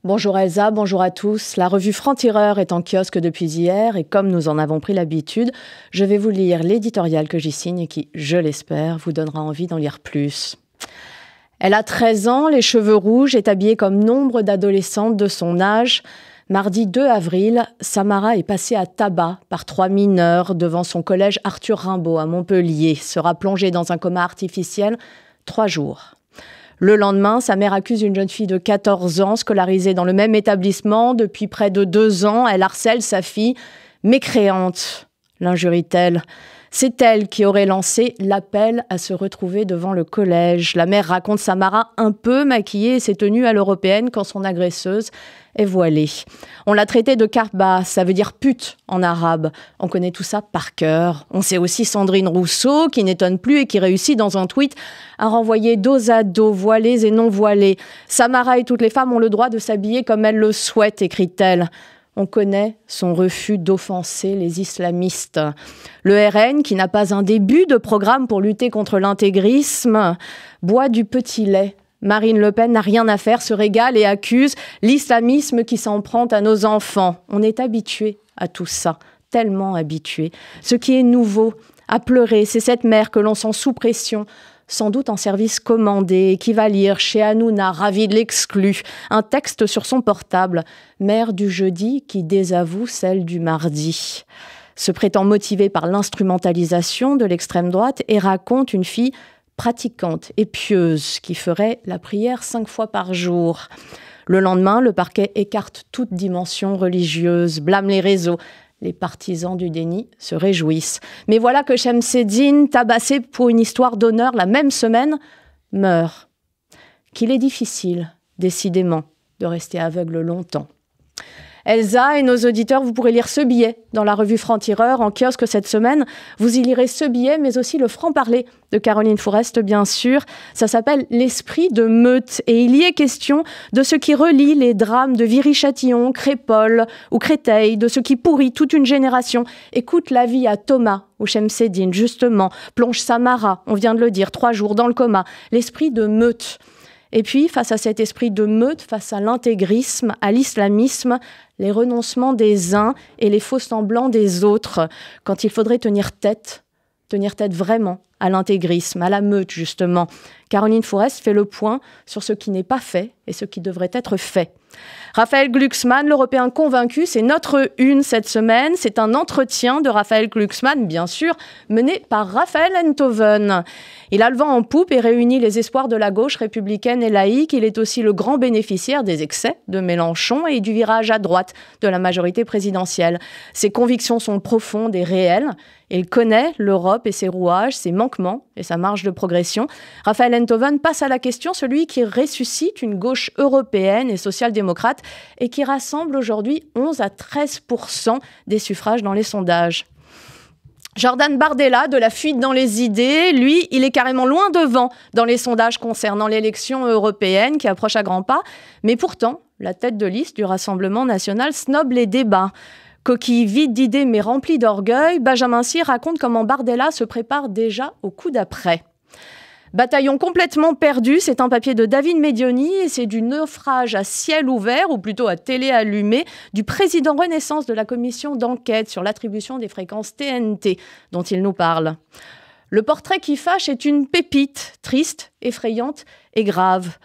Bonjour Elsa, bonjour à tous. La revue Franc-Tireur est en kiosque depuis hier et comme nous en avons pris l'habitude, je vais vous lire l'éditorial que j'y signe et qui, je l'espère, vous donnera envie d'en lire plus. Elle a 13 ans, les cheveux rouges, est habillée comme nombre d'adolescentes de son âge. Mardi 2 avril, Samara est passée à tabac par 3 mineurs devant son collège Arthur Rimbaud à Montpellier, sera plongée dans un coma artificiel 3 jours. Le lendemain, sa mère accuse une jeune fille de 14 ans, scolarisée dans le même établissement depuis près de 2 ans. Elle harcèle sa fille, mécréante, l'injurie-t-elle. C'est elle qui aurait lancé l'appel à se retrouver devant le collège. La mère raconte Samara un peu maquillée et ses tenues à l'européenne quand son agresseuse est voilée. On l'a traitée de karba, ça veut dire pute en arabe. On connaît tout ça par cœur. On sait aussi Sandrine Rousseau, qui n'étonne plus et qui réussit dans un tweet à renvoyer dos à dos, voilées et non voilées. Samara et toutes les femmes ont le droit de s'habiller comme elles le souhaitent, écrit-elle. On connaît son refus d'offenser les islamistes. Le RN, qui n'a pas un début de programme pour lutter contre l'intégrisme, boit du petit lait. Marine Le Pen n'a rien à faire, se régale et accuse l'islamisme qui s'en prend à nos enfants. On est habitué à tout ça, tellement habitué. Ce qui est nouveau, à pleurer, c'est cette mère que l'on sent sous pression, sans doute en service commandé, qui va lire chez Hanouna, ravie de l'exclu, un texte sur son portable, mère du jeudi qui désavoue celle du mardi. Se prétend motivée par l'instrumentalisation de l'extrême droite et raconte une fille pratiquante et pieuse qui ferait la prière 5 fois par jour. Le lendemain, le parquet écarte toute dimension religieuse, blâme les réseaux. Les partisans du déni se réjouissent. Mais voilà que Chemseddine, tabassé pour une histoire d'honneur la même semaine, meurt. Qu'il est difficile, décidément, de rester aveugle longtemps. Elsa et nos auditeurs, vous pourrez lire ce billet dans la revue Franc-Tireur en kiosque cette semaine. Vous y lirez ce billet, mais aussi le franc-parler de Caroline Fourest, bien sûr. Ça s'appelle « L'esprit de meute » et il y est question de ce qui relie les drames de Viry-Châtillon, Crépol ou Créteil, de ce qui pourrit toute une génération et coûte la vie à Thomas ou Chemseddine, justement. Plonge Samara, on vient de le dire, 3 jours dans le coma. L'esprit de meute. Et puis, face à cet esprit de meute, face à l'intégrisme, à l'islamisme, les renoncements des uns et les faux-semblants des autres, quand il faudrait tenir tête vraiment à l'intégrisme, à la meute justement. Caroline Fourest fait le point sur ce qui n'est pas fait et ce qui devrait être fait. Raphaël Glucksmann, l'Européen convaincu, c'est notre une cette semaine. C'est un entretien de Raphaël Glucksmann, bien sûr, mené par Raphaël Enthoven. Il a le vent en poupe et réunit les espoirs de la gauche républicaine et laïque. Il est aussi le grand bénéficiaire des excès de Mélenchon et du virage à droite de la majorité présidentielle. Ses convictions sont profondes et réelles. Il connaît l'Europe et ses rouages, ses manquements et sa marge de progression. Raphaël Enthoven passe à la question, celui qui ressuscite une gauche européenne et social-démocrate et qui rassemble aujourd'hui 11 à 13% des suffrages dans les sondages. Jordan Bardella, de la fuite dans les idées, lui, il est carrément loin devant dans les sondages concernant l'élection européenne qui approche à grands pas. Mais pourtant, la tête de liste du Rassemblement national snobe les débats. Coquille vide d'idées mais remplie d'orgueil, Benjamin Cyr raconte comment Bardella se prépare déjà au coup d'après. Bataillon complètement perdu, c'est un papier de David Medioni et c'est du naufrage à ciel ouvert, ou plutôt à télé allumée, du président Renaissance de la commission d'enquête sur l'attribution des fréquences TNT dont il nous parle. Le portrait qui fâche est une pépite, triste, effrayante et grave.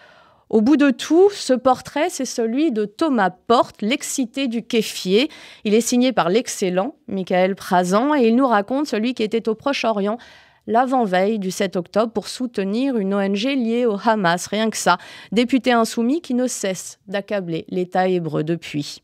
Au bout de tout, ce portrait, c'est celui de Thomas Porte, l'excité du kéfier. Il est signé par l'excellent Michael Prazan et il nous raconte celui qui était au Proche-Orient l'avant-veille du 7 octobre pour soutenir une ONG liée au Hamas, rien que ça. Député insoumis qui ne cesse d'accabler l'État hébreu depuis.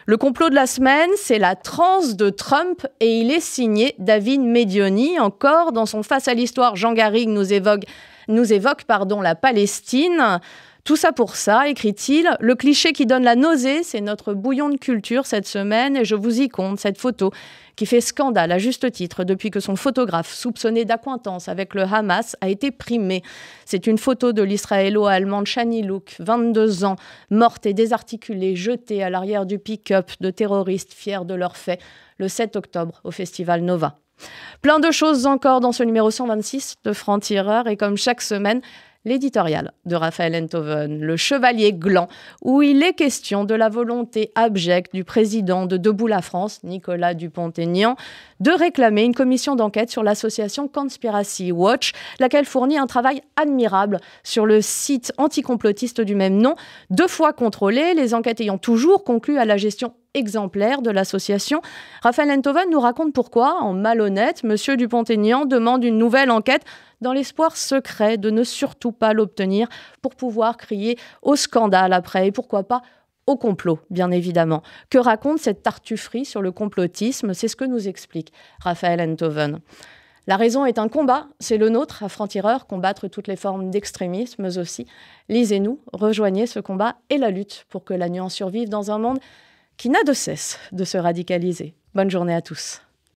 Le complot de la semaine, c'est la transe de Trump et il est signé David Medioni. Encore dans son Face à l'histoire, Jean Garrigue nous évoque la Palestine. Tout ça pour ça, écrit-il, le cliché qui donne la nausée, c'est notre bouillon de culture cette semaine et je vous y compte cette photo qui fait scandale à juste titre depuis que son photographe, soupçonné d'accointance avec le Hamas, a été primé. C'est une photo de l'israélo-allemande Shani Louk, 22 ans, morte et désarticulée, jetée à l'arrière du pick-up de terroristes fiers de leurs faits, le 7 octobre au Festival Nova. Plein de choses encore dans ce numéro 126 de Franc-Tireur et comme chaque semaine, L'éditorial de Raphaël Enthoven, Le Chevalier Gland, où il est question de la volonté abjecte du président de Debout la France, Nicolas Dupont-Aignan, de réclamer une commission d'enquête sur l'association Conspiracy Watch, laquelle fournit un travail admirable sur le site anticomplotiste du même nom, 2 fois contrôlé, les enquêtes ayant toujours conclu à la gestion exemplaire de l'association. Raphaël Enthoven nous raconte pourquoi, en malhonnête, M. Dupont-Aignan demande une nouvelle enquête dans l'espoir secret de ne surtout pas l'obtenir pour pouvoir crier au scandale après, et pourquoi pas au complot, bien évidemment. Que raconte cette tartufferie sur le complotisme? C'est ce que nous explique Raphaël Enthoven. La raison est un combat, c'est le nôtre, à Franc-Tireur, combattre toutes les formes d'extrémisme, mais aussi. Lisez-nous, rejoignez ce combat et la lutte pour que la nuance survive dans un monde qui n'a de cesse de se radicaliser. Bonne journée à tous.